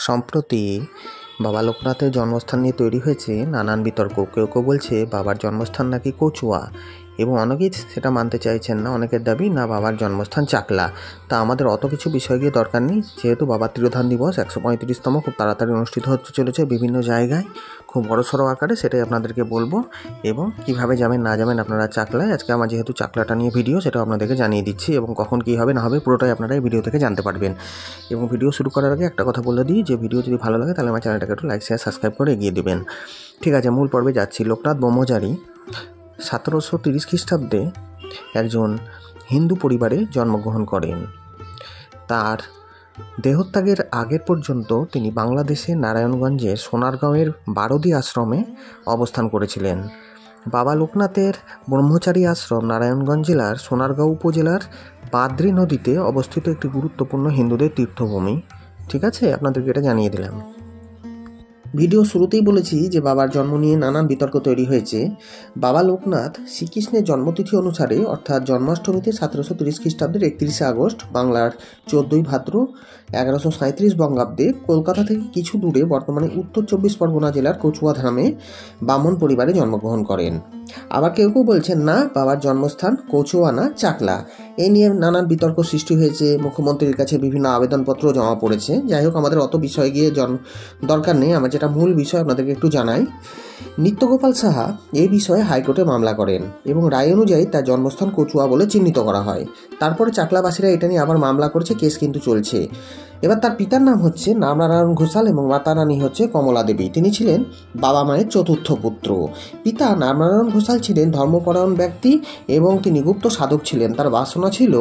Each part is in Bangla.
সম্প্রতি বাবা লোকনাথের জন্মস্থান নিয়ে তৈরি হয়েছে নানান বিতর্ক। কেউ কেউ বলছে বাবার জন্মস্থান নাকি কচুয়া, এবং অনেকেই সেটা মানতে চাইছেন না। অনেকের দাবি না, বাবার জন্মস্থান চাকলা। তা আমাদের অত কিছু বিষয় গিয়ে দরকার নেই, যেহেতু বাবার তিরোধান দিবস 135তম খুব তাড়াতাড়ি অনুষ্ঠিত হতে চলেছে বিভিন্ন জায়গায়, খুব বড়সড় আকারে। সেটাই আপনাদেরকে বলবো, এবং কিভাবে যাবেন না যাবেন আপনারা চাকলায়। আজকে আমার যেহেতু চাকলাটা নিয়ে ভিডিও, সেটা আপনাদেরকে জানিয়ে দিচ্ছি, এবং কখন কী হবে না হবে পুরোটাই আপনারা এই ভিডিও থেকে জানতে পারবেন। এবং ভিডিও শুরু করার আগে একটা কথা বলে দিই, যে ভিডিও যদি ভালো লাগে তাহলে আমার চ্যানেলটাকে একটু লাইক শেয়ার সাবস্ক্রাইব করে এগিয়ে দেবেন। ঠিক আছে, মূল পর্বে যাচ্ছি। লোকনাথ ব্রহ্মচারী 1730 খ্রিস্টাব্দে একজন হিন্দু পরিবারে জন্মগ্রহণ করেন। তার দেহত্যাগের আগের পর্যন্ত তিনি বাংলাদেশের নারায়ণগঞ্জের সোনারগাঁওয়ের বারদী আশ্রমে অবস্থান করেছিলেন। বাবা লোকনাথের ব্রহ্মচারী আশ্রম নারায়ণগঞ্জ জেলার সোনারগাঁও উপজেলার পাদ্রী নদীতে অবস্থিত একটি গুরুত্বপূর্ণ হিন্দুদের তীর্থভূমি। ঠিক আছে, আপনাদেরকে এটা জানিয়ে দিলাম। ভিডিও শুরুতেই বলেছি যে বাবার জন্ম নিয়ে নানান বিতর্ক তৈরি হয়েছে। বাবা লোকনাথ শ্রীকৃষ্ণের জন্মতিথি অনুসারে, অর্থাৎ জন্মাষ্টমীতে 1730 খ্রিস্টাব্দের 31শে আগস্ট, বাংলার 14ই ভাদ্র 1137 বঙ্গাব্দে কলকাতা থেকে কিছু দূরে বর্তমানে উত্তর 24 পরগনা জেলার কচুয়া ধামে ব্রাহ্মণ পরিবারে জন্মগ্রহণ করেন। আবার কেউ কেউ বলছেন না, বাবার জন্মস্থান কচুয়া না চাকলা। এই নিয়ে নানান বিতর্ক সৃষ্টি হয়েছে, মুখ্যমন্ত্রীর কাছে বিভিন্ন আবেদনপত্র জমা পড়েছে। যাই হোক, আমাদের অত বিষয়ে গিয়ে দরকার নেই। আমার যেটা মূল বিষয় আপনাদেরকে একটু জানাই। নিত্যগোপাল সাহা এই বিষয়ে হাইকোর্টে মামলা করেন, এবং রায় অনুযায়ী তার জন্মস্থান কচুয়া বলে চিহ্নিত করা হয়। তারপরে চাকলাবাসীরা এটা নিয়ে আবার মামলা করেছে, কেস কিন্তু চলছে। এবার তার পিতার নাম হচ্ছে নামনারায়ণ ঘোষাল এবং মাতা রানী হচ্ছে কমলা দেবী। তিনি ছিলেন বাবা মায়ের চতুর্থ পুত্র। পিতা নামনারায়ণ ঘোষাল ছিলেন ধর্মপরায়ণ ব্যক্তি, এবং তিনি গুপ্ত সাধক ছিলেন। তার বাসনা ছিল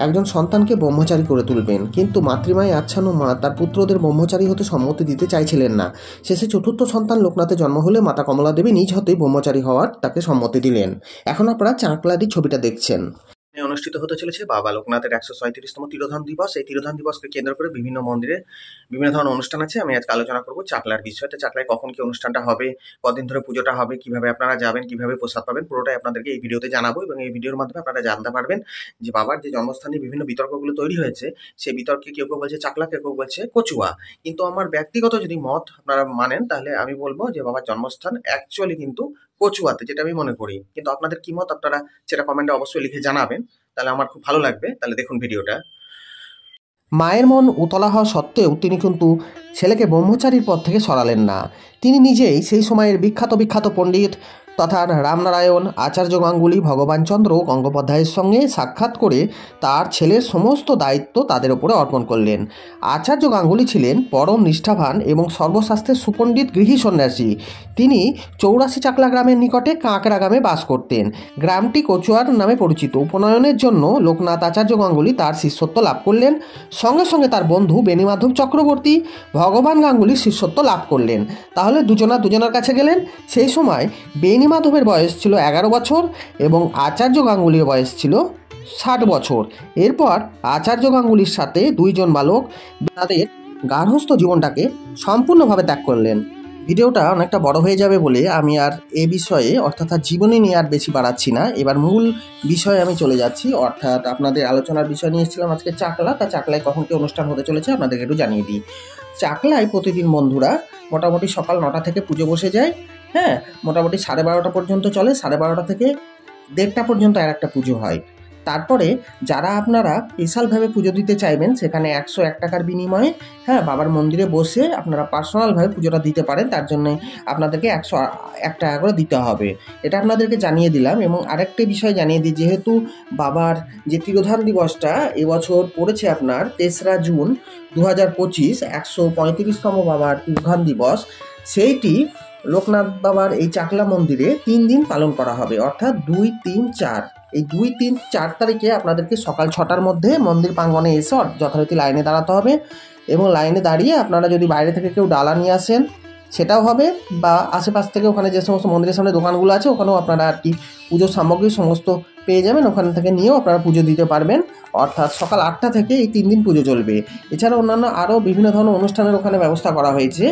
একজন সন্তানকে ব্রহ্মচারী করে তুলবেন, কিন্তু মাতৃমায় আচ্ছান্ন মা তার পুত্রদের ব্রহ্মচারী হতে সম্মতি দিতে চাইছিলেন না। শেষে চতুর্থ সন্তান লোকনাথের জন্ম হলে মাতা কমলা দেবী নিজ হতেই ব্রহ্মচারী হওয়ার তাকে সম্মতি দিলেন। এখন আপনারা চাকলাটির ছবিটা দেখছেন। অনুষ্ঠিত হতে চলেছে বাবা লোকনাথের 137তম তিরোধান দিবস। এই তিরোধান দিবসকে কেন্দ্র করে বিভিন্ন মন্দিরে বিভিন্ন ধরনের অনুষ্ঠান আছে। আমি আজকে আলোচনা করবো চাকলার বিষয়তে। চাকলায় কখন কি অনুষ্ঠানটা হবে, কদিন ধরে পুজোটা হবে, কিভাবে আপনারা যাবেন, কিভাবে প্রসাদ পাবেন, পুরোটাই আপনাদেরকে এই ভিডিওতে জানাবো। এবং এই ভিডিওর মাধ্যমে আপনারা জানতে পারবেন যে বাবার যে জন্মস্থানে বিভিন্ন বিতর্কগুলো তৈরি হয়েছে, সেই বিতর্কে কেউ কেউ বলছে চাকলা, কেউ কেউ বলছে কচুয়া। কিন্তু আমার ব্যক্তিগত যদি মত আপনারা মানেন, তাহলে আমি বলবো যে বাবার জন্মস্থান অ্যাকচুয়ালি কিন্তু কচুয়াতে, যেটা আমি মনে করি। কিন্তু আপনাদের কি মত আপনারা সেটা কমেন্টে অবশ্যই লিখে জানাবেন, তাহলে আমার খুব ভালো লাগবে। তাহলে দেখুন ভিডিওটা। মায়ের মন উতলা হওয়া সত্ত্বেও তিনি কিন্তু ছেলেকে ব্রহ্মচারীর পদ থেকে সরালেন না। তিনি নিজেই সেই সময়ের বিখ্যাত পণ্ডিত তথা রামনারায়ণ আচার্য গাঙ্গুলি, ভগবানচন্দ্র গঙ্গোপাধ্যায়ের সঙ্গে সাক্ষাৎ করে তার ছেলের সমস্ত দায়িত্ব তাদের উপরে অর্পণ করলেন। আচার্য গাঙ্গুলি ছিলেন পরম নিষ্ঠাবান এবং সর্বশাস্ত্রের সুপণ্ডিত গৃহী সন্ন্যাসী। তিনি 84 চাকলা গ্রামের নিকটে কাঁকড়া গ্রামে বাস করতেন। গ্রামটি কচুয়ার নামে পরিচিত। উপনয়নের জন্য লোকনাথ আচার্য গাঙ্গুলি তার শিষ্যত্ব লাভ করলেন। সঙ্গে সঙ্গে তার বন্ধু বেণীমাধব চক্রবর্তী ভগবান গাঙ্গুলির শিষ্যত্ব লাভ করলেন। তাহলে দুজনার কাছে গেলেন। সেই সময় বেণীমাধবের বয়স ছিল 11 বছর এবং আচার্য গাঙ্গুলির বয়স ছিল 60 বছর। এরপর আচার্য গাঙ্গুলির সাথে দুইজন বালক তাদের গার্হস্থ্য জীবনটাকে সম্পূর্ণভাবে ত্যাগ করলেন। ভিডিওটা অনেকটা বড় হয়ে যাবে বলে আমি আর এ বিষয়ে, অর্থাৎ জীবনী নিয়ে আর বেশি বাড়াচ্ছি না। এবার মূল বিষয়ে আমি চলে যাচ্ছি, অর্থাৎ আপনাদের আলোচনার বিষয় নিয়ে এসেছিলাম আজকে চাকলা। তা চাকলায় কখন কি অনুষ্ঠান হতে চলেছে আপনাদেরকে একটু জানিয়ে দিই। চাকলায় প্রতিদিন বন্ধুরা মোটামুটি সকাল 9টা থেকে পুজো বসে যায়। হ্যাঁ, মোটামুটি 12:30 পর্যন্ত চলে। 12:30 থেকে 1:30 পর্যন্ত আর একটা পুজো হয়। তারপরে যারা আপনারা স্পেশালভাবে পুজো দিতে চাইবেন, সেখানে 101 টাকার বিনিময়ে বাবার মন্দিরে বসে আপনারা পার্সোনালভাবে পুজোটা দিতে পারেন। তার জন্য আপনাদেরকে 101 টাকা করে দিতে হবে। এটা আপনাদেরকে জানিয়ে দিলাম। এবং আরেকটি বিষয় জানিয়ে দিই, যেহেতু বাবার যে তিরোধান দিবসটা এবছর পড়েছে আপনার 3রা জুন 2025, 135তম বাবার তিরোধান দিবস, সেইটি লোকনাথ বাবার এই চাকলা মন্দিরে 3 দিন পালন করা হবে, অর্থাৎ 2, 3, 4। এই 2, 3, 4 তারিখে আপনাদেরকে সকাল 6টার মধ্যে মন্দির প্রাঙ্গণে এসে যথারীতি লাইনে দাঁড়াতে হবে। এবং লাইনে দাঁড়িয়ে আপনারা যদি বাইরে থেকে কেউ ডালা নিয়ে আসেন সেটাও হবে, বা আশেপাশ থেকে ওখানে যে সমস্ত মন্দিরের সামনে দোকানগুলো আছে ওখানেও আপনারা আর কি পুজোর সামগ্রী সমস্ত পেয়ে যাবেন। ওখান থেকে নিয়েও আপনারা পুজো দিতে পারবেন। অর্থাৎ সকাল 8টা থেকে এই 3 দিন পুজো চলবে। এছাড়া অন্যান্য আরও বিভিন্ন ধরনের অনুষ্ঠানের ওখানে ব্যবস্থা করা হয়েছে।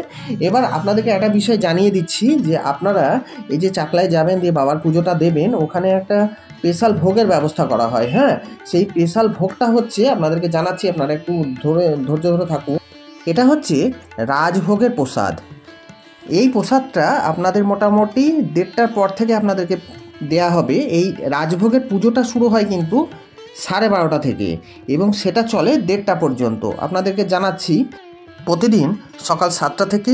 এবার আপনাদেরকে একটা বিষয় জানিয়ে দিচ্ছি, যে আপনারা এই যে চাকলায় যাবেন, দিয়ে বাবার পুজোটা দেবেন, ওখানে একটা স্পেশাল ভোগের ব্যবস্থা করা হয়। হ্যাঁ, সেই স্পেশাল ভোগটা হচ্ছে, আপনাদেরকে জানাচ্ছি, আপনারা একটু ধৈর্য ধরে থাকুন। এটা হচ্ছে রাজভোগের প্রসাদ। এই প্রসাদটা আপনাদের মোটামুটি 1:30টার পর থেকে আপনাদেরকে দেয়া হবে। এই রাজভোগের পুজোটা শুরু হয় কিন্তু 12:30 থেকে এবং সেটা চলে 1:30টা পর্যন্ত। আপনাদেরকে জানাচ্ছি, প্রতিদিন সকাল 7টা থেকে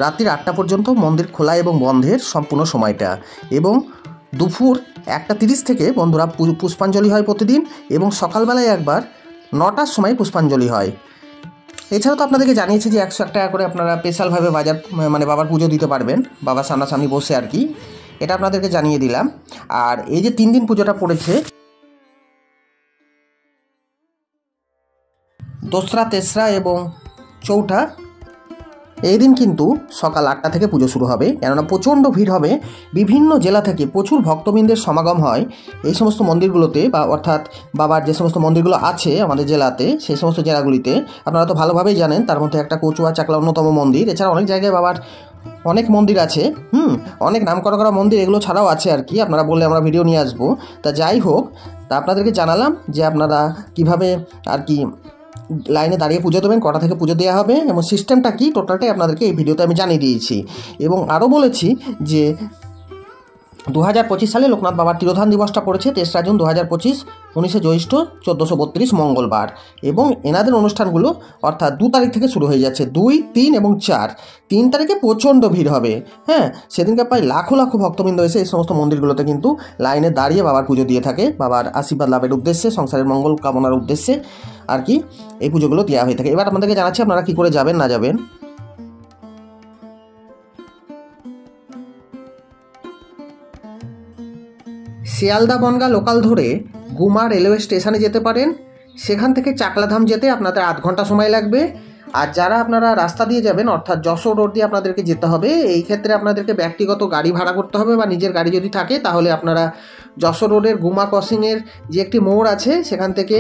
রাত্রির 8টা পর্যন্ত মন্দির খোলা এবং বন্ধের সম্পূর্ণ সময়টা, এবং দুপুর 1:30 থেকে বন্ধুরা পুষ্পাঞ্জলি হয় প্রতিদিন, এবং সকালবেলায় একবার 9টার সময় পুষ্পাঞ্জলি হয়। এছাড়াও তো আপনাদেরকে জানিয়েছি যে 101 টাকা করে আপনারা স্পেশালভাবে বাবার পুজো দিতে পারবেন, বাবার সামনাসামনি বসে আর কি। এটা আপনাদেরকে জানিয়ে দিলাম। আর এই যে 3 দিন পুজোটা পড়েছে, 2রা, 3রা এবং 4ঠা, এই দিন কিন্তু সকাল 8টা থেকে পুজো শুরু হবে। কেননা প্রচণ্ড ভিড় হবে, বিভিন্ন জেলা থেকে প্রচুর ভক্তবৃন্দের সমাগম হয় এই সমস্ত মন্দিরগুলোতে, বা অর্থাৎ বাবার যে সমস্ত মন্দিরগুলো আছে আমাদের জেলাতে, সেই সমস্ত জেলাগুলিতে। আপনারা তো ভালোভাবেই জানেন, তার মধ্যে একটা কচুয়া চাকলা অন্যতম মন্দির। এছাড়া অনেক জায়গায় বাবার অনেক মন্দির আছে, অনেক নামকরা মন্দির এগুলো ছাড়াও আছে আর কি। আপনারা বললে আমরা ভিডিও নিয়ে আসবো। তা যাই হোক, তা আপনাদেরকে জানালাম যে আপনারা কিভাবে আর কি লাইনে দাঁড়িয়ে পুজো দেবেন, কটা থেকে পুজো দেওয়া হবে এবং সিস্টেমটা কি, টোটালটাই আপনাদেরকে এই ভিডিওতে আমি জানিয়ে দিয়েছি। এবং আরও বলেছি যে 2025 সালে লোকনাথ বাবার তিরোধান দিবসটা পড়েছে 3রা জুন 2025, 19শে জ্যৈষ্ঠ 1432 মঙ্গলবার। এবং এনাদের অনুষ্ঠানগুলো অর্থাৎ 2 তারিখ থেকে শুরু হয়ে যাচ্ছে, 2, 3 এবং 4। 3 তারিখে প্রচণ্ড ভিড় হবে। সেদিনকে প্রায় লাখো লাখো ভক্তবৃন্দ এসে এই সমস্ত মন্দিরগুলোতে কিন্তু লাইনে দাঁড়িয়ে বাবার পুজো দিয়ে থাকে, বাবার আশীর্বাদ লাভের উদ্দেশ্যে, সংসারের মঙ্গল কামনার উদ্দেশ্যে আর কি এই পুজোগুলো দেওয়া হয়ে থাকে। এবার আপনাদেরকে জানাচ্ছি আপনারা কী করে যাবেন না যাবেন। শিয়ালদা বনগাঁ লোকাল ধরে গুমা রেলওয়ে স্টেশনে যেতে পারেন। সেখান থেকে চাকলাধাম যেতে আপনাদের 8 ঘন্টা সময় লাগবে। আর যারা আপনারা রাস্তা দিয়ে যাবেন, অর্থাৎ যশোর রোড দিয়ে আপনাদেরকে যেতে হবে, এই ক্ষেত্রে আপনাদেরকে ব্যক্তিগত গাড়ি ভাড়া করতে হবে, বা নিজের গাড়ি যদি থাকে তাহলে আপনারা যশোর রোডের গুমা ক্রসিংয়ের যে একটি মোড় আছে সেখান থেকে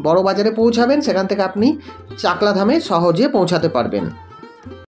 বড় বাজারে পৌঁছাবেন, সেখান থেকে আপনি চাকলাধামে সহজে পৌঁছাতে পারবেন।